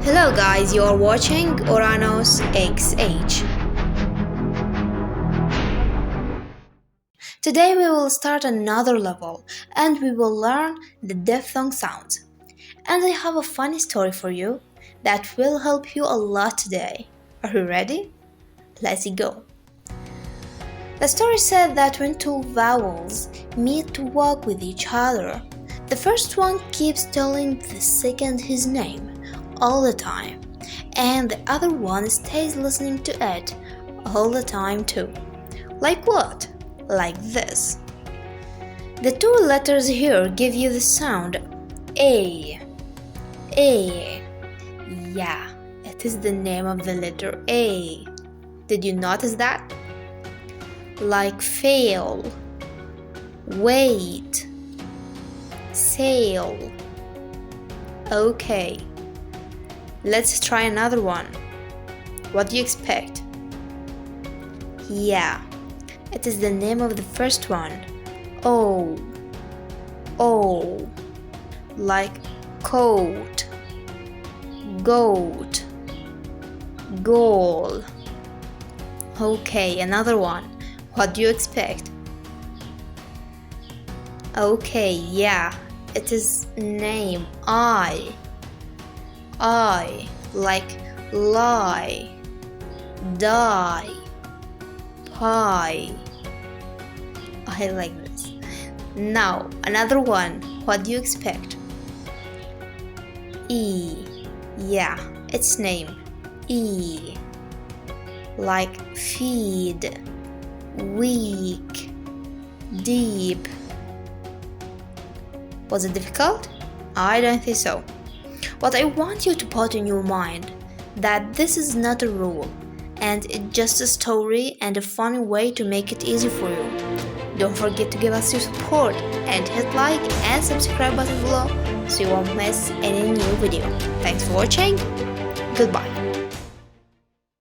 Hello guys, you are watching Uranus XH. Today we will start another level and we will learn the diphthong sounds. And I have a funny story for you that will help you a lot today. Are you ready? Let's go. The story said that when two vowels meet to walk with each other, the first one keeps telling the second his name all the time, and the other one stays listening to it all the time too. Like what? Like this. The two letters here give you the sound A. A. Yeah, it is the name of the letter A. Did you notice that? Like fail, wait, sail. Okay, let's try another one. What do you expect? Yeah, it is the name of the first one. O. O. Like coat, goat, goal. Okay, another one. What do you expect? Okay, yeah, it is name I. Like lie, die, pie. I like this. Now, another one. What do you expect? E. Yeah, its name. E. Like feed, weak, deep. Was it difficult? I don't think so. But I want you to put in your mind that this is not a rule and it's just a story and a funny way to make it easy for you. Don't forget to give us your support and hit like and subscribe button below so you won't miss any new video. Thanks for watching. Goodbye.